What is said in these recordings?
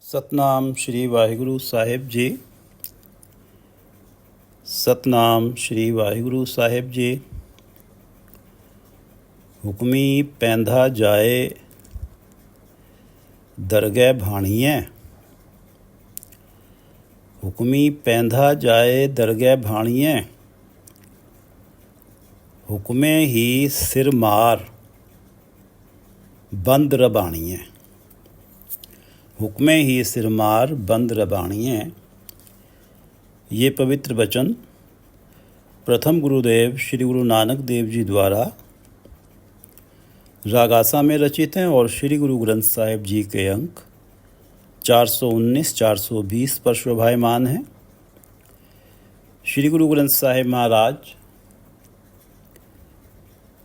सतनाम श्री वाहिगुरु साहिब जी। सतनाम श्री वाहिगुरु साहिब जी। हुक्मी पैंदा जाए दरगह भाणिए। हुक्मी पैंदा जाए दरगह भाणिए। हुक्मे ही सिर मार बंद रबाणिए। हुक्मे ही सिर मार बंद रबाणिए। ये पवित्र वचन प्रथम गुरुदेव श्री गुरु नानक देव जी द्वारा रागासा में रचित हैं और श्री गुरु ग्रंथ साहिब जी के अंक 419-420 पर शोभायमान हैं। श्री गुरु ग्रंथ साहिब महाराज,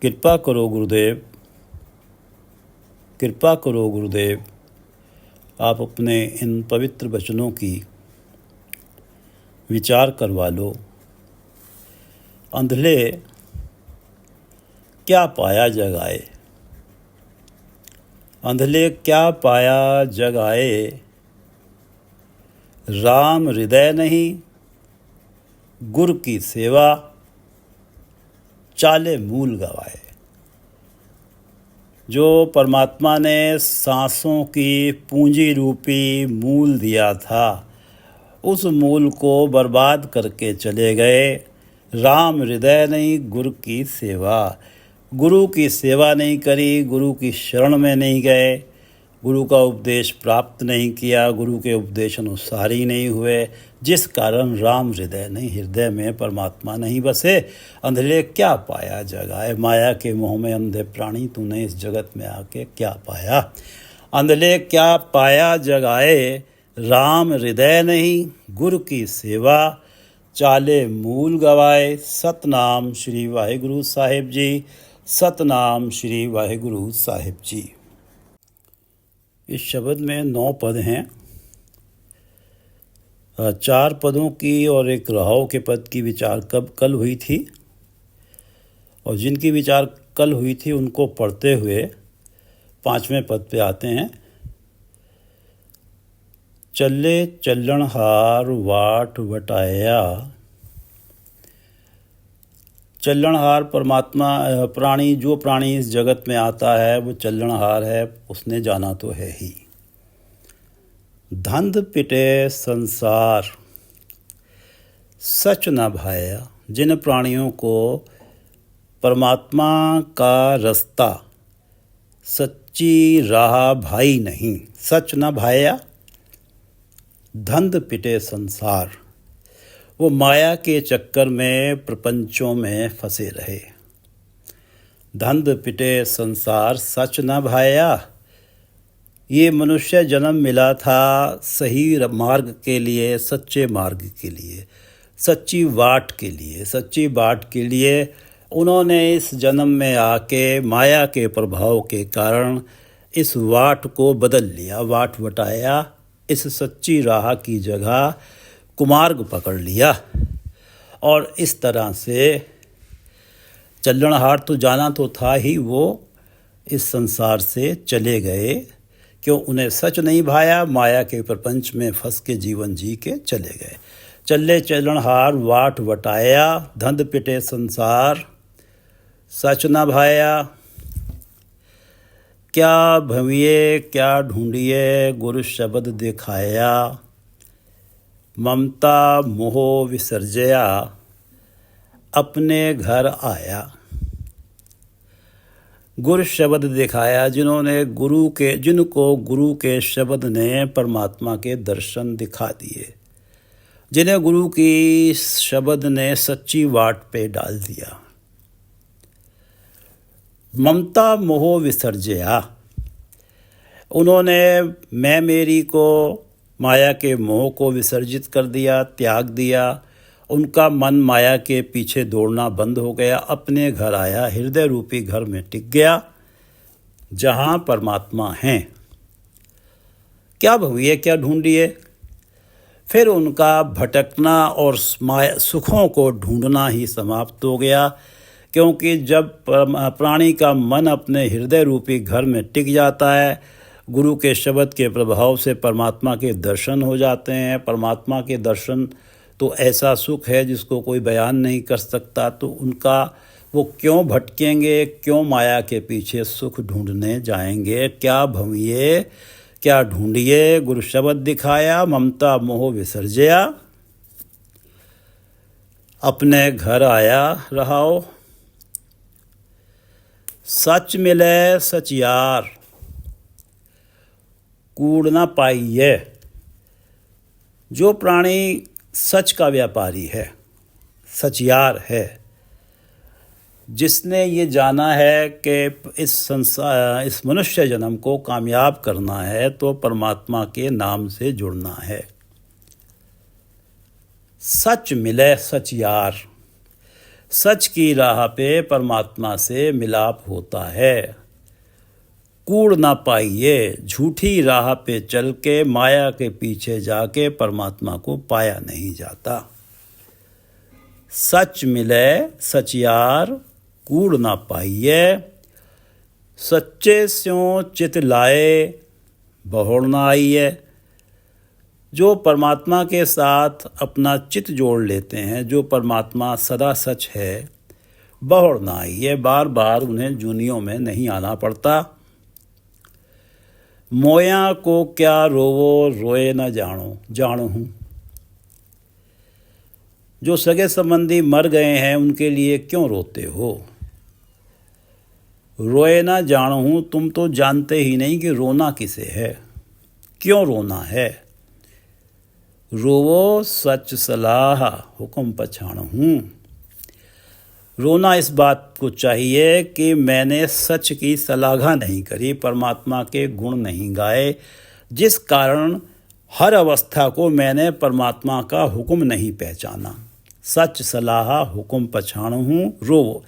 कृपा करो गुरुदेव, कृपा करो गुरुदेव, आप अपने इन पवित्र वचनों की विचार करवा लो। अंधले क्या पाया जग आए। अंधले क्या पाया जग आए। राम हृदय नहीं गुर की सेवा, चाले मूल गवाए। जो परमात्मा ने सांसों की पूंजी रूपी मूल दिया था, उस मूल को बर्बाद करके चले गए। राम हृदय नहीं गुरु की सेवा। गुरु की सेवा नहीं करी, गुरु की शरण में नहीं गए, गुरु का उपदेश प्राप्त नहीं किया, गुरु के उपदेश अनुसार ही नहीं हुए, जिस कारण राम हृदय नहीं, हृदय में परमात्मा नहीं बसे। अंधले क्या पाया जग आए। माया के मोह में अंधे प्राणी, तूने इस जगत में आके क्या पाया। अंधले क्या पाया जग आए। राम हृदय नहीं गुरु की सेवा, चाले मूल गवाए। सतनाम श्री वाहिगुरु साहिब जी। सतनाम श्री वाहिगुरु साहिब जी। इस शब्द में 9 पद हैं। 4 पदों की और एक रहाव के पद की विचार कल हुई थी, और जिनकी विचार कल हुई थी उनको पढ़ते हुए 5वें पद पे आते हैं। चले चलणहार वाट वटाया। चलणहार परमात्मा, प्राणी, जो प्राणी इस जगत में आता है वो चलणहार है, उसने जाना तो है ही। धंध पिटे संसार सच न भाया। जिन प्राणियों को परमात्मा का रास्ता, सच्ची राह भाई नहीं, सच न भाया। धंध पिटे संसार, वो माया के चक्कर में प्रपंचों में फंसे रहे। धंध पिटे संसार सच न भाया। ये मनुष्य जन्म मिला था सही मार्ग के लिए, सच्चे मार्ग के लिए, सच्ची वाट के लिए, सच्ची बाट के लिए। उन्होंने इस जन्म में आके माया के प्रभाव के कारण इस वाट को बदल लिया, वाट वटाया। इस सच्ची राह की जगह कुमार्ग पकड़ लिया, और इस तरह से चलणहार तो जाना तो था ही, वो इस संसार से चले गए। क्यों? उन्हें सच नहीं भाया, माया के प्रपंच में फंस के जीवन जी के चले गए। चले चलणहार वाट वटाया। धंध पिटे संसार सच न भाया। क्या भविए क्या ढूंढिए गुरु शब्द दिखाया। ममता मोह विसर्जया अपने घर आया। गुरु शब्द दिखाया, जिनको गुरु के शब्द ने परमात्मा के दर्शन दिखा दिए, जिन्हें गुरु की शब्द ने सच्ची वाट पे डाल दिया। ममता मोह विसर्जया, उन्होंने मैं मेरी को, माया के मोह को विसर्जित कर दिया, त्याग दिया। उनका मन माया के पीछे दौड़ना बंद हो गया। अपने घर आया, हृदय रूपी घर में टिक गया जहाँ परमात्मा हैं। क्या भविए क्या ढूंढिए। फिर उनका भटकना और सुखों को ढूंढना ही समाप्त हो गया, क्योंकि जब प्राणी का मन अपने हृदय रूपी घर में टिक जाता है, गुरु के शब्द के प्रभाव से परमात्मा के दर्शन हो जाते हैं। परमात्मा के दर्शन तो ऐसा सुख है जिसको कोई बयान नहीं कर सकता। तो उनका वो क्यों भटकेंगे, क्यों माया के पीछे सुख ढूंढने जाएंगे। क्या भविए क्या ढूंढिए, गुरु शब्द दिखाया, ममता मोह विसर्जया, अपने घर आया रहाओ। सच मिले सच यार, कूड़ ना पाइए। जो प्राणी सच का व्यापारी है, सच यार है, जिसने ये जाना है कि इस मनुष्य जन्म को कामयाब करना है तो परमात्मा के नाम से जुड़ना है। सच मिले सच यार, सच की राह पे परमात्मा से मिलाप होता है। कूड़ ना पाइए, झूठी राह पे चल के माया के पीछे जाके परमात्मा को पाया नहीं जाता। सच मिले सच यार, कूड़ ना पाइए। सच्चे स्यों चित लाए, बहुड़ ना आइए। जो परमात्मा के साथ अपना चित जोड़ लेते हैं, जो परमात्मा सदा सच है, बहुड़ ना आइए। बार बार उन्हें जूनियों में नहीं आना पड़ता। मोया को क्या रोवो, रोए न जानो हूँ। जो सगे संबंधी मर गए हैं उनके लिए क्यों रोते हो। रोए ना जानो हूँ, तुम तो जानते ही नहीं कि रोना किसे है, क्यों रोना है। रोवो सच सलाह, हुक्म पछाणो हूँ। रोना इस बात को चाहिए कि मैंने सच की सलाघा नहीं करी, परमात्मा के गुण नहीं गाए, जिस कारण हर अवस्था को मैंने परमात्मा का हुक्म नहीं पहचाना। सच सलाह हुक्म पछाणो हूँ। रोवो,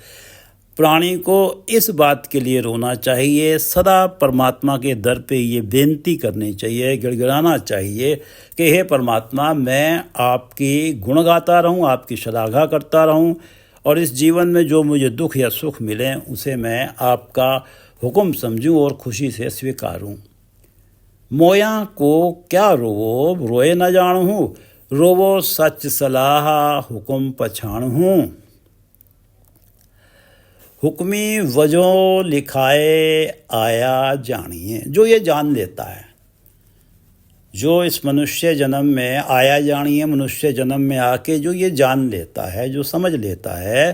प्राणी को इस बात के लिए रोना चाहिए, सदा परमात्मा के दर पे ये बेनती करनी चाहिए, गिड़गिड़ाना चाहिए कि हे परमात्मा, मैं आपकी गुण गाता रहूं, आपकी शलाघा करता रहूं, और इस जीवन में जो मुझे दुख या सुख मिले उसे मैं आपका हुक्म समझूं और खुशी से स्वीकारूं। मोया को क्या रोवो, रोए न जानूं। रोवो सच सलाह, हुक्म पछाण हूँ। हुक्मी वजो लिखाए आया जानिए। जो ये जान लेता है, जो इस मनुष्य जन्म में आया जानिए, मनुष्य जन्म में आके जो ये जान लेता है, जो समझ लेता है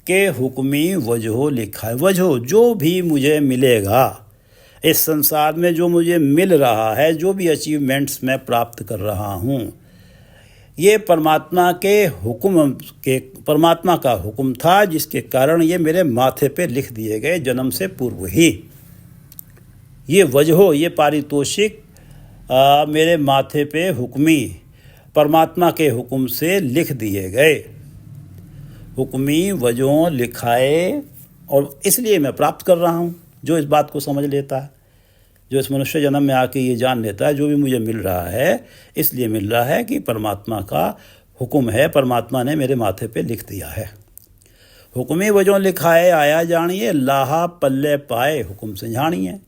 कि हुक्मी वजहो लिखा है। वजहो जो भी मुझे मिलेगा इस संसार में, जो मुझे मिल रहा है, जो भी अचीवमेंट्स मैं प्राप्त कर रहा हूँ, ये परमात्मा का हुक्म था, जिसके कारण ये मेरे माथे पे लिख दिए गए जन्म से पूर्व ही। ये वजहो, ये पारितोषिक मेरे माथे पे हुक्मी परमात्मा के हुक्म से लिख दिए गए। हुक्मी वजहों लिखाए, और इसलिए मैं प्राप्त कर रहा हूँ। जो इस बात को समझ लेता है, जो इस मनुष्य जन्म में आके ये जान लेता है, जो भी मुझे मिल रहा है इसलिए मिल रहा है कि परमात्मा का हुक्म है, परमात्मा ने मेरे माथे पे लिख दिया है। हुक्मी वजहों लिखाए आया जानिए, लाहा पल्ले पाए हुक्म सिंझानिए।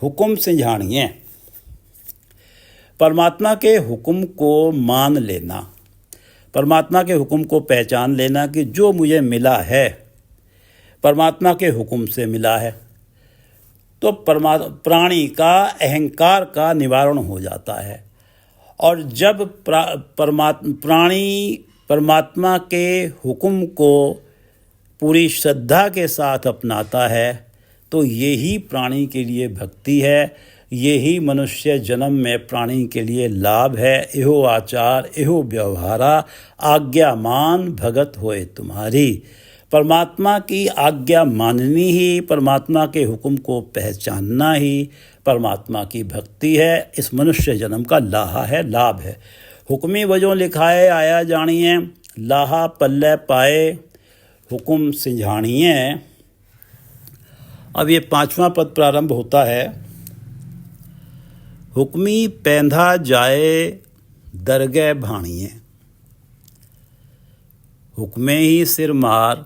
हुक्म सिंझानिए, परमात्मा के हुक्म को मान लेना, परमात्मा के हुक्म को पहचान लेना कि जो मुझे मिला है परमात्मा के हुक्म से मिला है, तो प्राणी का अहंकार का निवारण हो जाता है। और जब प्राणी परमात्मा के हुक्म को पूरी श्रद्धा के साथ अपनाता है, तो यही प्राणी के लिए भक्ति है, यही मनुष्य जन्म में प्राणी के लिए लाभ है। एहो आचार एहो व्यवहारा, आज्ञा मान भगत होए तुम्हारी। परमात्मा की आज्ञा माननी ही, परमात्मा के हुक्म को पहचानना ही परमात्मा की भक्ति है। इस मनुष्य जन्म का लाहा है, लाभ है। हुक्मी वजहों लिखाए आया जानिए, लाहा पल्ले पाए हुक्म सिंझानिए। अब ये 5वां पद प्रारंभ होता है। हुक्मी पैंधा जाए दरगह भाणिए, हुक्मे ही सिर मार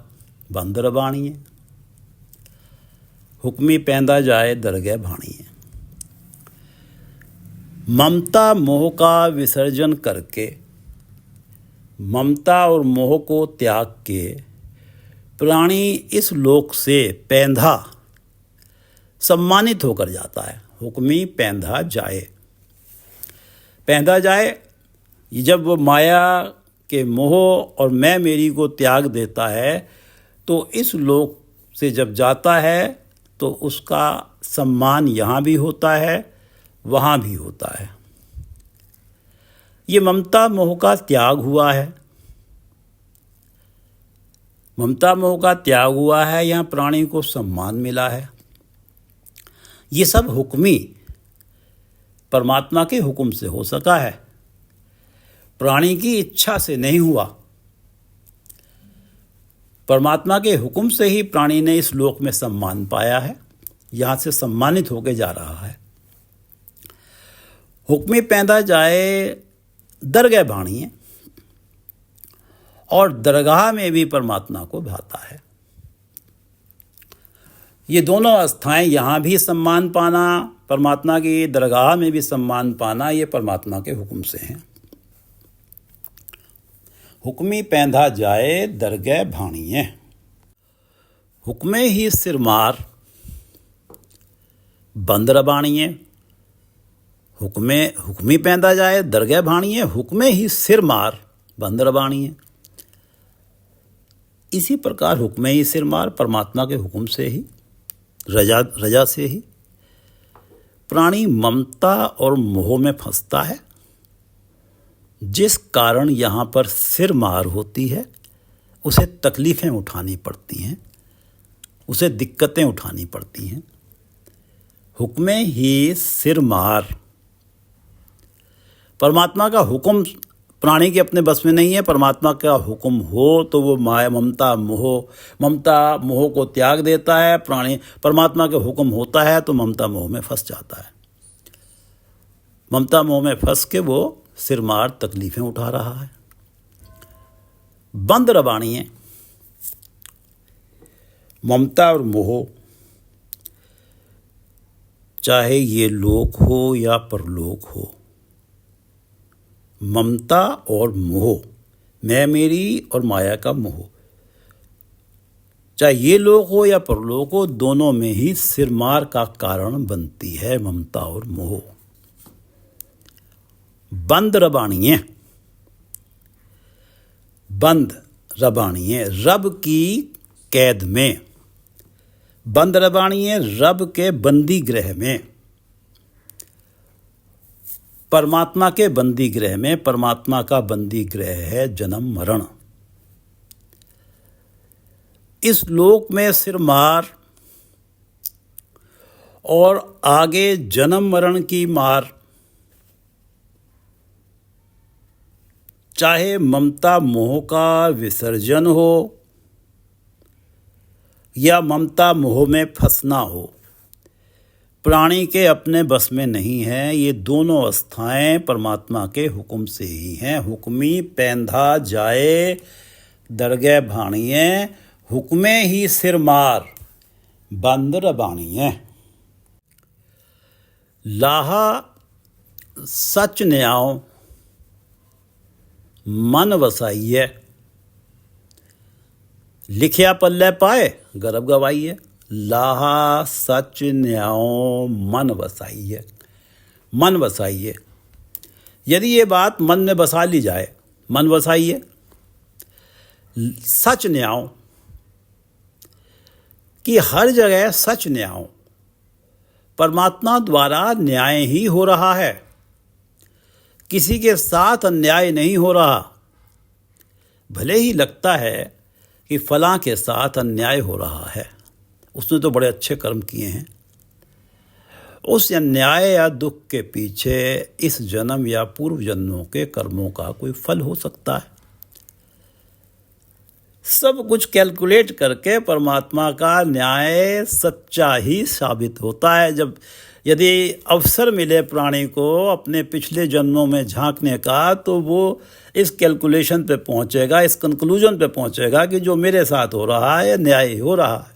बंदर बाणिए। हुक्मी पैंदा जाए दरगह भाणिए। ममता मोह का विसर्जन करके, ममता और मोह को त्याग के प्राणी इस लोक से पैंधा सम्मानित होकर जाता है। हुक्मी पैंधा जाए। पैंधा जाए, जब वो माया के मोह और मैं मेरी को त्याग देता है तो इस लोक से जब जाता है तो उसका सम्मान यहाँ भी होता है, वहाँ भी होता है। ये ममता मोह का त्याग हुआ है। ममता मोह का त्याग हुआ है, यहाँ प्राणी को सम्मान मिला है। ये सब हुक्मी परमात्मा के हुक्म से हो सका है, प्राणी की इच्छा से नहीं हुआ। परमात्मा के हुक्म से ही प्राणी ने इस लोक में सम्मान पाया है, यहाँ से सम्मानित होकर जा रहा है। हुक्मी पैदा जाए दरगाह भाणिए, और दरगाह में भी परमात्मा को भाता है। ये दोनों अवस्थाएं, यहाँ भी सम्मान पाना, परमात्मा की दरगाह में भी सम्मान पाना, ये परमात्मा के हुक्म से हैं। हुक्मी पैंधा जाए दरगाह भाणिए, हुक्मे ही सिरमार बंद रबाणिए। हुक्मी पैंदा जाए दरगाह भाणिए, हुक्मे ही सिरमार बंद रबाणिए। इसी प्रकार हुक्मे ही सिरमार, परमात्मा के हुक्म से ही, रजा से ही प्राणी ममता और मोह में फंसता है, जिस कारण यहाँ पर सिर मार होती है, उसे तकलीफ़ें उठानी पड़ती हैं, उसे दिक्कतें उठानी पड़ती हैं। हुक्मे ही सिर मार, परमात्मा का हुक्म प्राणी के अपने बस में नहीं है। परमात्मा का हुक्म हो तो वो माया ममता मोह को त्याग देता है। प्राणी परमात्मा के हुक्म होता है तो ममता मोह में फंस जाता है। ममता मोह में फंस के वो सिर मार तकलीफ़ें उठा रहा है। बंद रबाणी है। ममता और मोह, चाहे ये लोक हो या परलोक हो, ममता और मोह, मैं मेरी और माया का मोह, चाहे ये लोक हो या परलोक हो, दोनों में ही सिरमार का कारण बनती है ममता और मोह। बंद रबाणिए, बंद रबाणिए, रब की कैद में, बंद रबाणिए रब के बंदी गृह में, परमात्मा के बंदी गृह में। परमात्मा का बंदी गृह है जन्म मरण। इस लोक में सिर मार और आगे जन्म मरण की मार, चाहे ममता मोह का विसर्जन हो या ममता मोह में फंसना हो, प्राणी के अपने बस में नहीं है। ये दोनों अवस्थाएं परमात्मा के हुक्म से ही हैं। हुक्मी पैंधा जाए दरगाह भाणिए, हुक्मे ही सिर मार बंद रबाणिए। लाहा सच न्याओ मन वसाइए, लिखिया पल्ले पाए गर्भ गवाइए। लाहा सच न्याओ मन वसाइए, मन वसाइए। यदि ये बात मन में बसा ली जाए, मन वसाइए। सच न्याओ, कि हर जगह सच न्याओ, परमात्मा द्वारा न्याय ही हो रहा है, किसी के साथ अन्याय नहीं हो रहा। भले ही लगता है कि फलां के साथ अन्याय हो रहा है, उसने तो बड़े अच्छे कर्म किए हैं, उस अन्याय या दुख के पीछे इस जन्म या पूर्व जन्मों के कर्मों का कोई फल हो सकता है। सब कुछ कैलकुलेट करके परमात्मा का न्याय सच्चा ही साबित होता है। जब यदि अवसर मिले प्राणी को अपने पिछले जन्मों में झांकने का, तो वो इस कैलकुलेशन पे पहुंचेगा, इस कंक्लूजन पे पहुंचेगा कि जो मेरे साथ हो रहा है न्याय हो रहा है।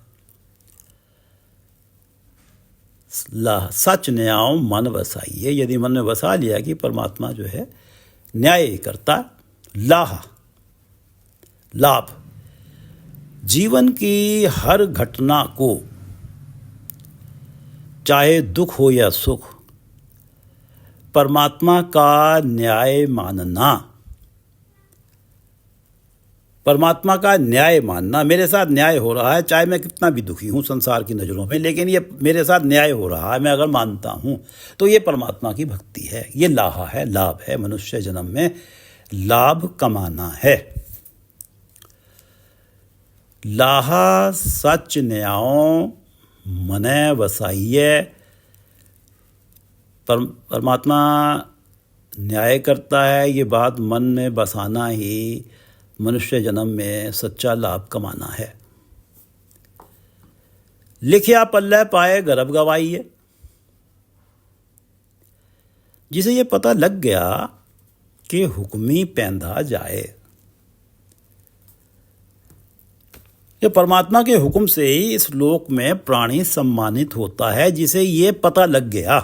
सच न्याय मन वसाइए। यदि मन में वसा लिया कि परमात्मा जो है न्याय करता, लाभ जीवन की हर घटना को, चाहे दुख हो या सुख, परमात्मा का न्याय मानना, परमात्मा का न्याय मानना। मेरे साथ न्याय हो रहा है, चाहे मैं कितना भी दुखी हूँ संसार की नज़रों में, लेकिन ये मेरे साथ न्याय हो रहा है, मैं अगर मानता हूँ तो ये परमात्मा की भक्ति है। ये लाहा है, लाभ है। मनुष्य जन्म में लाभ कमाना है। लाहा सच न्याय मने वसाइये। परमात्मा न्याय करता है, ये बात मन में बसाना ही मनुष्य जन्म में सच्चा लाभ कमाना है। लिखिया पल्ले पाए गर्भ गवाइए। जिसे ये पता लग गया कि हुक्मी पैंदा जाए, ये परमात्मा के हुक्म से ही इस लोक में प्राणी सम्मानित होता है, जिसे ये पता लग गया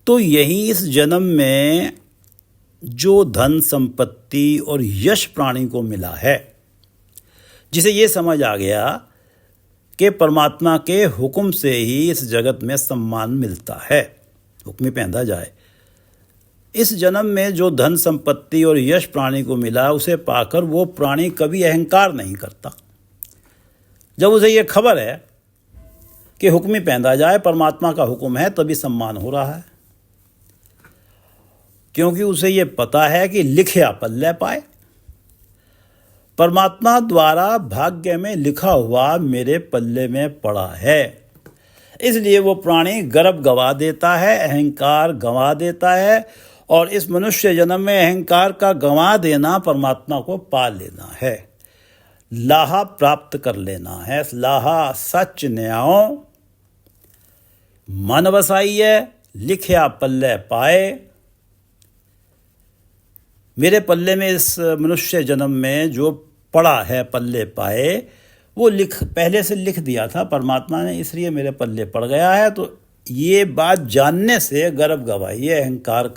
तो यही इस जन्म में जो धन संपत्ति और यश प्राणी को मिला है, जिसे ये समझ आ गया कि परमात्मा के हुक्म से ही इस जगत में सम्मान मिलता है, हुक्मी पैंदा जाए। इस जन्म में जो धन संपत्ति और यश प्राणी को मिला, उसे पाकर वो प्राणी कभी अहंकार नहीं करता। जब उसे ये खबर है कि हुक्मी पैंदा जाए, परमात्मा का हुक्म है, तभी सम्मान हो रहा है, क्योंकि उसे ये पता है कि लिखिया पल्ले पाए। परमात्मा द्वारा भाग्य में लिखा हुआ मेरे पल्ले में पड़ा है, इसलिए वो प्राणी गर्व गवा देता है, अहंकार गवा देता है। और इस मनुष्य जन्म में अहंकार का गवा देना परमात्मा को पा लेना है, लाहा प्राप्त कर लेना है। लाहा सच न्याय मन वसाइये, लिखिया पल्ले पाए। मेरे पल्ले में इस मनुष्य जन्म में जो पड़ा है, पल्ले पाए, वो पहले से लिख दिया था परमात्मा ने, इसलिए मेरे पल्ले पड़ गया है। तो ये बात जानने से गर्व गवाइए, अहंकार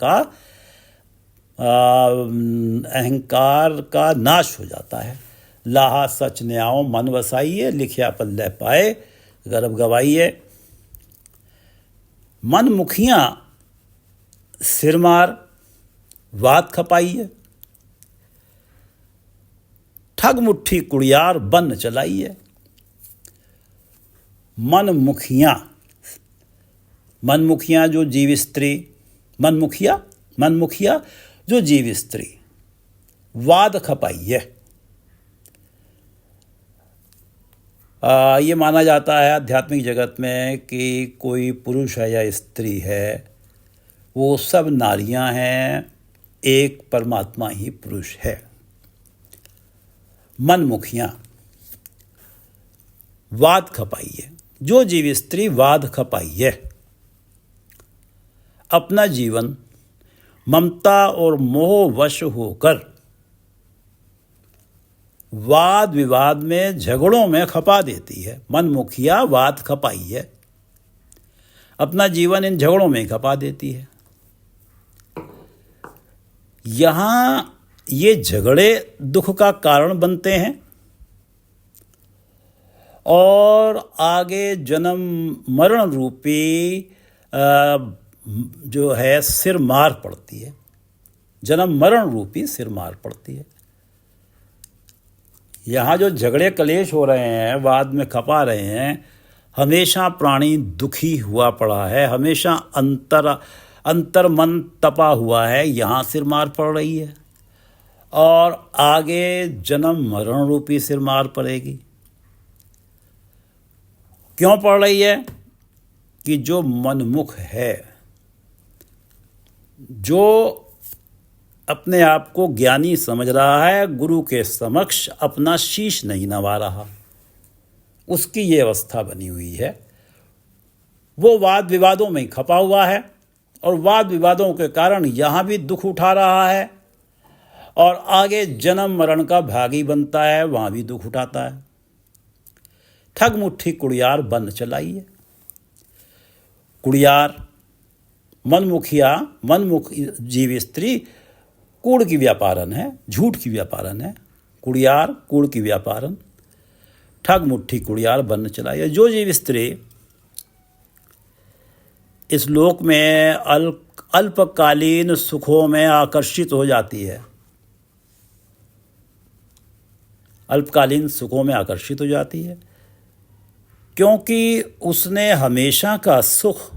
का नाश हो जाता है। लाहा सच न्याय मन वसाइए, लिखिया पल्ले पाए, गर्व गवाइए। मन मुखिया सिरमार वात खपाइए, ठग मुट्ठी कुड़ियार बन चलाइए। मन मुखिया जो जीव स्त्री, मन मुखिया जो जीव स्त्री वाद खपाइए। ये माना जाता है आध्यात्मिक जगत में कि कोई पुरुष है या स्त्री है, वो सब नारियां हैं, एक परमात्मा ही पुरुष है। मन मुखिया वाद खपाइए, जो जीव स्त्री वाद खपाइए। अपना जीवन ममता और मोह वश होकर वाद विवाद में, झगड़ों में खपा देती है। मन मुखिया वाद खपाइए, अपना जीवन इन झगड़ों में खपा देती है। यहां ये झगड़े दुख का कारण बनते हैं और आगे जन्म मरण रूपी जो है सिर मार पड़ती है, जन्म मरण रूपी सिर मार पड़ती है। यहाँ जो झगड़े कलेश हो रहे हैं, वाद में खपा रहे हैं, हमेशा प्राणी दुखी हुआ पड़ा है, हमेशा अंतर मन तपा हुआ है, यहाँ सिर मार पड़ रही है और आगे जन्म मरण रूपी सिर मार पड़ेगी। क्यों पड़ रही है? कि जो मनमुख है, जो अपने आप को ज्ञानी समझ रहा है, गुरु के समक्ष अपना शीश नहीं नवा रहा, उसकी ये अवस्था बनी हुई है। वो वाद विवादों में खपा हुआ है और वाद विवादों के कारण यहाँ भी दुख उठा रहा है और आगे जन्म मरण का भागी बनता है, वहाँ भी दुख उठाता है। ठग मुट्ठी कुड़ियार बन चलाइए। कुड़ियार मनमुख जीव स्त्री कूड़ की व्यापारन है, झूठ की व्यापारन है। कुड़ियार कूड़ की व्यापारन, ठग मुट्ठी कुड़ियार बन चलाइए। जो जीव स्त्री इस लोक में अल्पकालीन सुखों में आकर्षित हो जाती है, अल्पकालीन सुखों में आकर्षित हो जाती है, क्योंकि उसने हमेशा का सुख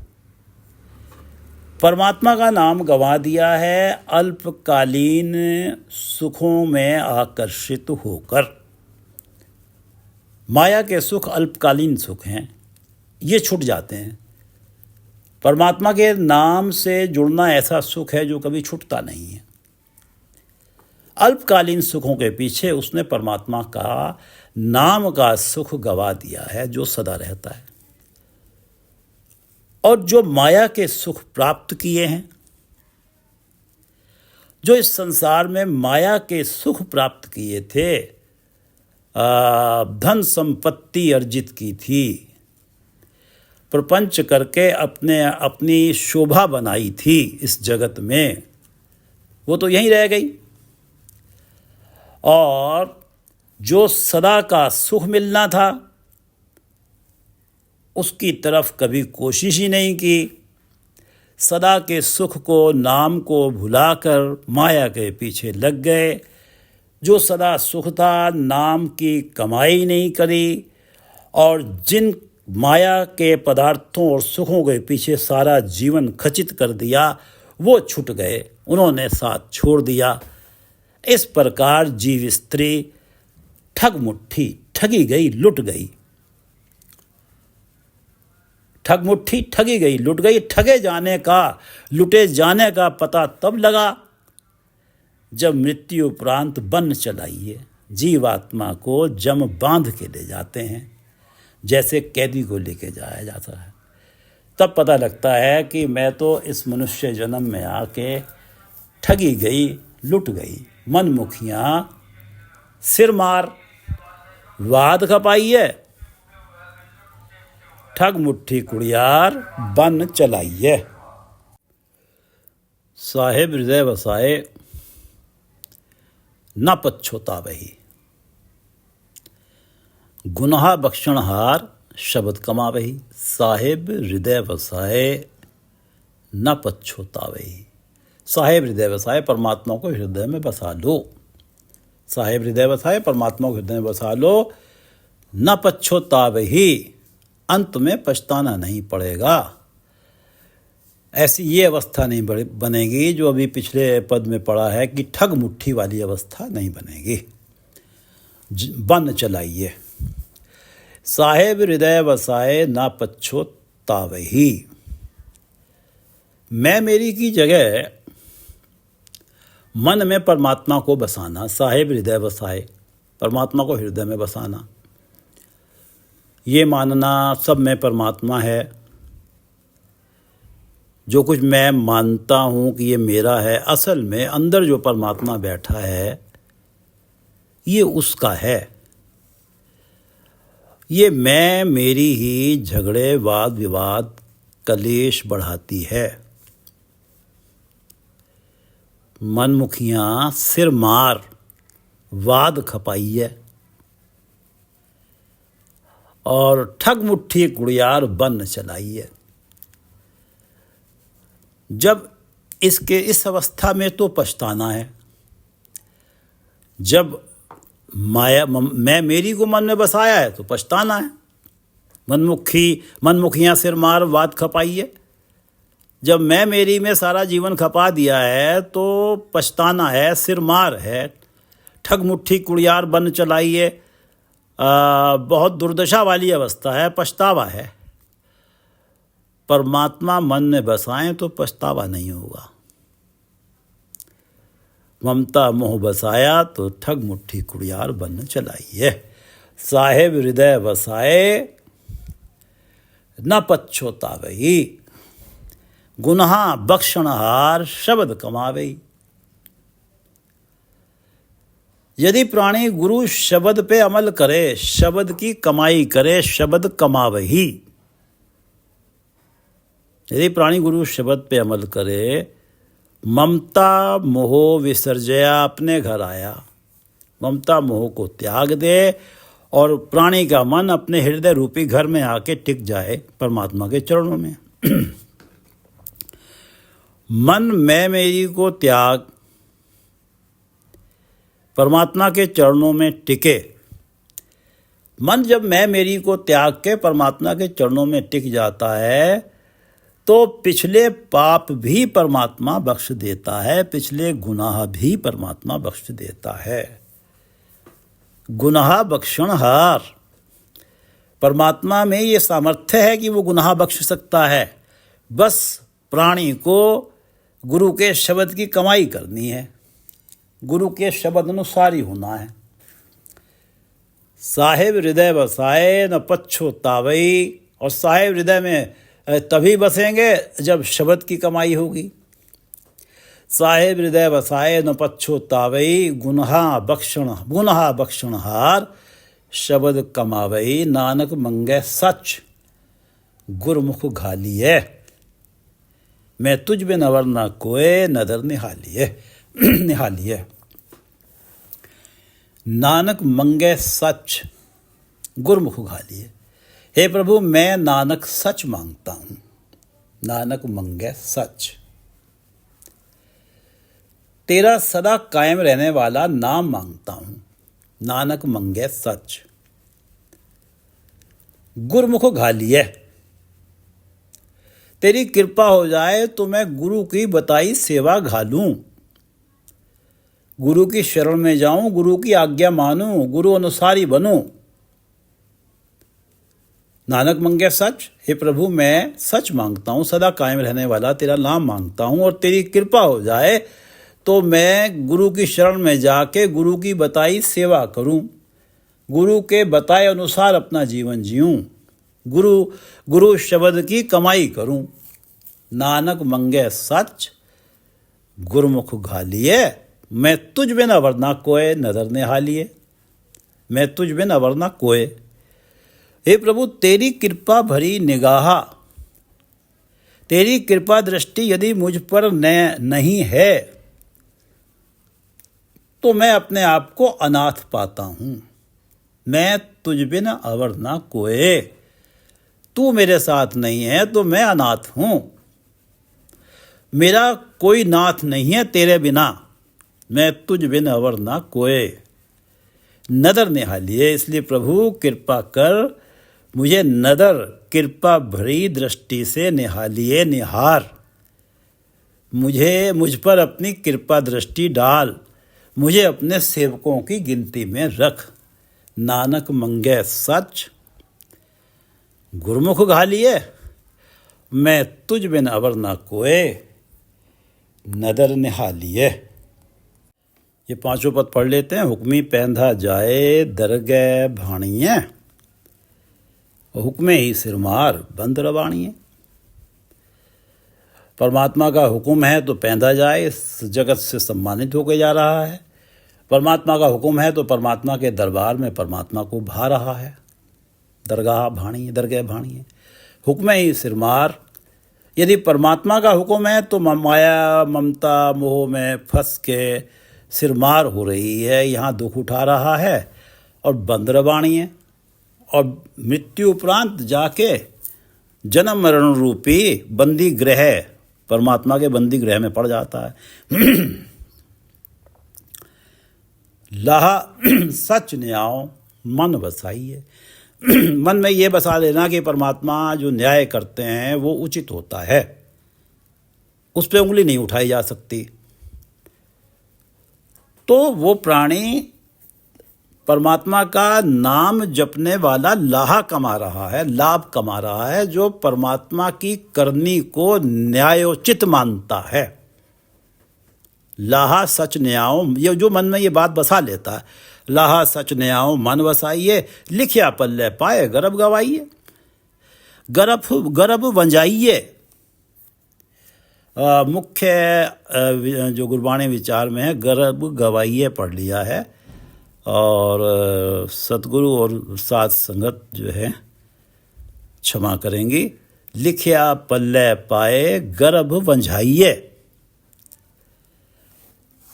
परमात्मा का नाम गंवा दिया है अल्पकालीन सुखों में आकर्षित होकर। माया के सुख अल्पकालीन सुख हैं, ये छूट जाते हैं। परमात्मा के नाम से जुड़ना ऐसा सुख है जो कभी छूटता नहीं है। अल्पकालीन सुखों के पीछे उसने परमात्मा का नाम का सुख गवा दिया है जो सदा रहता है। और जो माया के सुख प्राप्त किए हैं, जो इस संसार में माया के सुख प्राप्त किए थे, धन संपत्ति अर्जित की थी, प्रपंच करके अपनी शोभा बनाई थी इस जगत में, वो तो यहीं रह गई। और जो सदा का सुख मिलना था उसकी तरफ कभी कोशिश ही नहीं की। सदा के सुख को, नाम को भुलाकर माया के पीछे लग गए। जो सदा सुख था, नाम की कमाई नहीं करी, और जिन माया के पदार्थों और सुखों के पीछे सारा जीवन खचित कर दिया, वो छूट गए, उन्होंने साथ छोड़ दिया। इस प्रकार जीव स्त्री ठग मुट्ठी ठगी गई, लुट गई। ठग मुट्ठी ठगी गई, लुट गई। ठगे जाने का, लुटे जाने का पता तब लगा जब मृत्यु उपरांत बन चलाइए जीवात्मा को जम बांध के ले जाते हैं, जैसे कैदी को लेके जाया जाता है। तब पता लगता है कि मैं तो इस मनुष्य जन्म में आके ठगी गई, लुट गई। मनमुखियाँ सिर मार वाद खपाई है, ठग मुट्ठी कुड़ियार बन चलाइए। साहेब हृदय वसाए न पछोतावहि, गुनाह बख्शणहार शब्द कमावहि। साहेब हृदय वसाए न पछोतावहि। साहेब हृदय वसाए, परमात्मा को हृदय में बसा लो। साहेब हृदय वसाए, परमात्मा को हृदय में बसा लो। न पछोतावहि, अंत में पछताना नहीं पड़ेगा। ऐसी ये अवस्था नहीं बनेगी जो अभी पिछले पद में पड़ा है कि ठग मुट्ठी वाली अवस्था नहीं बनेगी। बन चलाइए। साहेब हृदय वसाए ना पछोतावहि। मैं मेरी की जगह मन में परमात्मा को बसाना। साहेब हृदय वसाए, परमात्मा को हृदय में बसाना। ये मानना सब में परमात्मा है। जो कुछ मैं मानता हूँ कि ये मेरा है, असल में अंदर जो परमात्मा बैठा है ये उसका है। ये मैं मेरी ही झगड़े, वाद विवाद, कलेश बढ़ाती है। मनमुखियाँ सिर मार वाद खपाई है और ठग मुट्ठी कुड़ियार बन चलाई है। जब इस अवस्था में तो पछताना है। जब मैं मेरी को मन में बसाया है तो पछताना है। मनमुखियाँ सिर मार वाद खपाई है। जब मैं मेरी में सारा जीवन खपा दिया है तो पछताना है, सिर मार है, ठग मुट्ठी कुड़ियार बन चलाई है। बहुत दुर्दशा वाली अवस्था है, पछतावा है। परमात्मा मन में बसाएं तो पछतावा नहीं होगा। ममता मोह बसाया तो ठग मुट्ठी कुड़ियार बन चलाई है। साहेब हृदय बसाए न पछोतावहि, गुनाह बख्शणहार शब्द कमावहि। यदि प्राणी गुरु शब्द पे अमल करे, शब्द की कमाई करे, शब्द कमावही। यदि प्राणी गुरु शब्द पे अमल करे, ममता मोह विसर्जया, अपने घर आया, ममता मोह को त्याग दे और प्राणी का मन अपने हृदय रूपी घर में आके टिक जाए परमात्मा के चरणों में। मन मैं मेरी को त्याग परमात्मा के चरणों में टिके। मन जब मैं मेरी को त्याग के परमात्मा के चरणों में टिक जाता है तो पिछले पाप भी परमात्मा बख्श देता है, पिछले गुनाह भी परमात्मा बख्श देता है। गुनाह बख्शनहार, परमात्मा में ये सामर्थ्य है कि वो गुनाह बख्श सकता है। बस प्राणी को गुरु के शब्द की कमाई करनी है, गुरु के शब्द अनुसार ही होना है। साहेब हृदय बसाए न पछतावई, और साहेब हृदय में तभी बसेंगे जब शब्द की कमाई होगी। साहेब हृदय बसाए न पछतावई, गुनाह बख्शनहार, शब्द कमावई, नानक मंगे सच, गुरमुख घालिए। मैं तुझ बिन अवर न कोय, नदर निहालिए। नानक मंगे सच, गुरमुख घालिए। हे प्रभु, मैं नानक सच मांगता हूं, नानक मंगे सच। तेरा सदा कायम रहने वाला नाम मांगता हूं, नानक मंगे सच। गुरमुख घालिए, तेरी कृपा हो जाए तो मैं गुरु की बताई सेवा घालूं, गुरु की शरण में जाऊं, गुरु की आज्ञा मानूं, गुरु अनुसारी बनूं। नानक मंगे सच, हे प्रभु मैं सच मांगता हूं, सदा कायम रहने वाला तेरा नाम मांगता हूं, और तेरी कृपा हो जाए तो मैं गुरु की शरण में जाके गुरु की बताई सेवा करूं, गुरु के बताए अनुसार अपना जीवन जीऊं, गुरु शब्द की कमाई करूं। नानक मंगे सच, गुरमुख घालिए। मैं तुझ बिन अवर ना कोय, नदर निहालिए। मैं तुझ बिन अवर ना कोय। हे प्रभु, तेरी कृपा भरी निगाह, तेरी कृपा दृष्टि यदि मुझ पर नहीं है तो मैं अपने आप को अनाथ पाता हूं। मैं तुझ बिन अवर ना कोय, तू मेरे साथ नहीं है तो मैं अनाथ हूं। मेरा कोई नाथ नहीं है तेरे बिना, मैं तुझ बिन अवर ना कोय, नदर निहालिए। इसलिए प्रभु कृपा कर, मुझे नदर कृपा भरी दृष्टि से निहालिए, निहार। मुझ पर अपनी कृपा दृष्टि डाल, मुझे अपने सेवकों की गिनती में रख। नानक मंगे सच, गुरमुख घालिए। मैं तुझ बिन अवर ना कोय, नदर निहालिए। ये पांचों पद पढ़ लेते हैं। हुक्मी पैंधा जाए, दरगह भाणिए, हुक्मे ही सिरमार बंद रवाणिए। परमात्मा का हुक्म है तो पैंधा जाए, इस जगत से सम्मानित होकर जा रहा है। परमात्मा का हुक्म है तो परमात्मा के दरबार में परमात्मा को भा रहा है। दरगाह भाणिए, दरगह भाणिए, हुक्मे ही सिरमार। यदि परमात्मा का हुक्म है तो माया ममता मोह में फंस के सिरमार हो रही है, यहाँ दुख उठा रहा है, और बंद रवाणिए, और मृत्यु उपरांत जाके जन्म मरण रूपी बंदी गृह, परमात्मा के बंदी गृह में पड़ जाता है। लाहा सच न्याय मन बसाइए। मन में ये बसा लेना कि परमात्मा जो न्याय करते हैं वो उचित होता है, उस पर उंगली नहीं उठाई जा सकती। तो वो प्राणी परमात्मा का नाम जपने वाला लाहा कमा रहा है, लाभ कमा रहा है, जो परमात्मा की करनी को न्यायोचित मानता है। लाहा सच न्यायो, ये जो मन में ये बात बसा लेता है, लाहा सच न्यायो मन बसाइए, लिखिया पल्ले पाए गर्भ गवाइए। गर्भ वंजाइए, मुख्य जो गुरबाणी विचार में है, गर्भ गवाइए पढ़ लिया है। और सतगुरु और साथ संगत जो है क्षमा करेंगी। लिखिया पल्ले पाए गर्भ वंझाइये।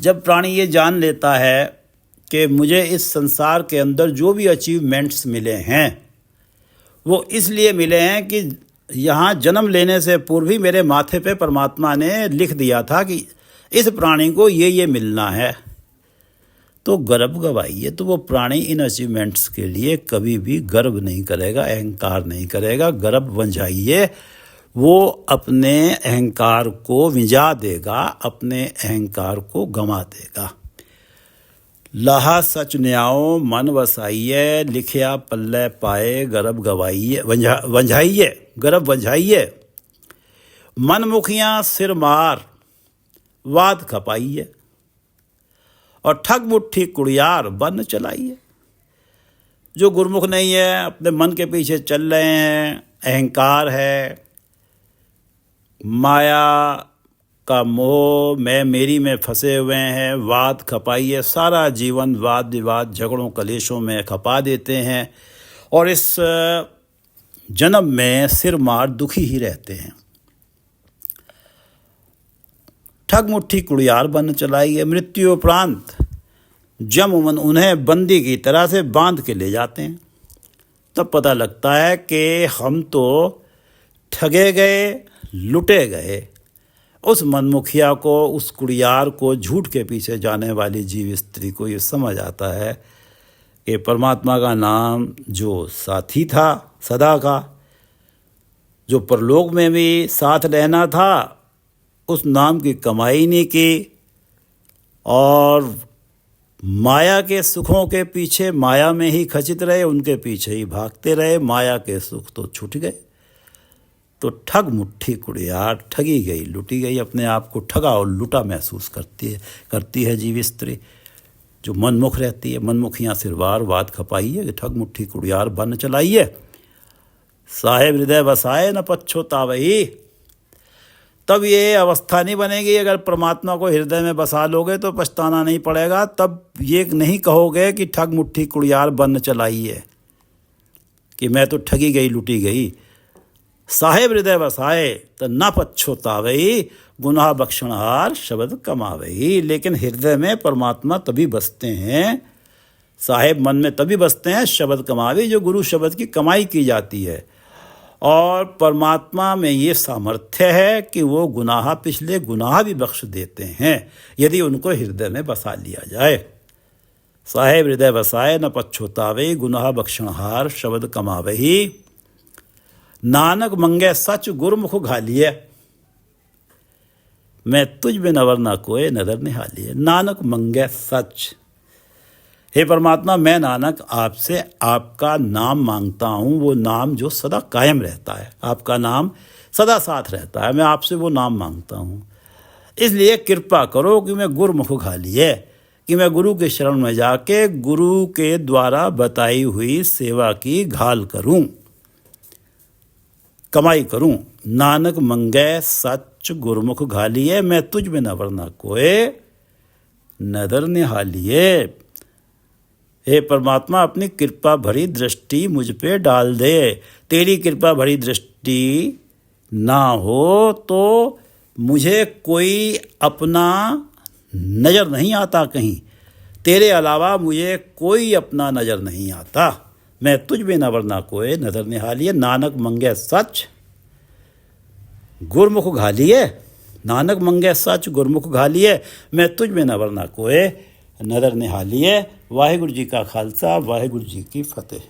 जब प्राणी ये जान लेता है कि मुझे इस संसार के अंदर जो भी अचीवमेंट्स मिले हैं वो इसलिए मिले हैं कि यहाँ जन्म लेने से पूर्व ही मेरे माथे पे परमात्मा ने लिख दिया था कि इस प्राणी को ये मिलना है, तो गर्व गवाइए। तो वो प्राणी इन अचीवमेंट्स के लिए कभी भी गर्व नहीं करेगा, अहंकार नहीं करेगा। गर्व वंझाइए, वो अपने अहंकार को विंजा देगा, अपने अहंकार को गंवा देगा। लाहा सच न्याओ मन वसाइये, लिखिया पल्ले पाए गर्भ गवाइये वंझाइये, गर्भ वंझाइये। मन मुखियाँ सिर मार वाद खपाइये, और ठग मुट्ठी कुड़ियार बन चलाइए। जो गुरमुख नहीं है, अपने मन के पीछे चल रहे हैं, अहंकार है, माया का मोह, मैं मेरी में फंसे हुए हैं, वाद खपाइए। सारा जीवन वाद विवाद झगड़ों कलेशों में खपा देते हैं और इस जन्म में सिर मार दुखी ही रहते हैं। ठग मुट्ठी कुड़ियार बन चलाइए। मृत्यु उपरांत जम उन्हें बंदी की तरह से बांध के ले जाते हैं। तब पता लगता है कि हम तो ठगे गए, लुटे गए। उस मनमुखिया को, उस कुड़ियार को, झूठ के पीछे जाने वाली जीव स्त्री को ये समझ आता है कि परमात्मा का नाम जो साथी था सदा का, जो परलोक में भी साथ रहना था, उस नाम की कमाई नहीं की और माया के सुखों के पीछे माया में ही खचित रहे, उनके पीछे ही भागते रहे। माया के सुख तो छूट गए। तो ठग मुट्ठी कुड़ियार, ठगी गई, लुटी गई, अपने आप को ठगा और लुटा महसूस करती है जीव स्त्री जो मनमुख रहती है। मनमुखियाँ सिरवार वाद खपाइए, कि ठग मुट्ठी कुड़ियार बन चलाइए। साहेब हृदय बसाए न पछतावही। तब ये अवस्था नहीं बनेगी। अगर परमात्मा को हृदय में बसा लोगे तो पछताना नहीं पड़ेगा। तब ये नहीं कहोगे कि ठग मुट्ठी कुड़ियार बन चलाइए, कि मैं तो ठगी गई, लुटी गई। साहेब हृदय बसाए तो न पछतावही, गुनाह बख्शनहार शब्द कमावही। लेकिन हृदय में परमात्मा तभी बसते हैं, साहेब मन में तभी बसते हैं, शब्द कमावे, जो गुरु शब्द की कमाई की जाती है। और परमात्मा में ये सामर्थ्य है कि वो गुनाह, पिछले गुनाह भी बख्श देते हैं यदि उनको हृदय में बसा लिया जाए। साहेब हृदय बसाए न पछतावे, गुनाह बख्शनहार शब्द कमावही। नानक मंगे सच गुरमुख घालिए, मैं तुझ बिन अवर न कोय नदर निहालिए। नानक मंगे सच। हे परमात्मा, मैं नानक आपसे आपका नाम मांगता हूँ, वो नाम जो सदा कायम रहता है। आपका नाम सदा साथ रहता है, मैं आपसे वो नाम मांगता हूँ। इसलिए कृपा करो कि मैं गुरमुख घालिए, कि मैं गुरु के शरण में जाके गुरु के द्वारा बताई हुई सेवा की घाल करूँ, कमाई करूं। नानक मंगे सच गुरमुख घालिए, मैं तुझ में नवर न कोय नदर निहालिए। हे परमात्मा, अपनी कृपा भरी दृष्टि मुझ पे डाल दे। तेरी कृपा भरी दृष्टि ना हो तो मुझे कोई अपना नज़र नहीं आता कहीं। तेरे अलावा मुझे कोई अपना नज़र नहीं आता। मैं तुझ में नवर ना कोय नदर निहालिए। नानक मंगे सच गुरमुख घालिए, नानक मंगे सच गुरमुख घालिए, मैं तुझ में नवर ना कोय नदर निहालिए। वाहिगुरु जी का खालसा, वाहिगुरु जी की फतेह।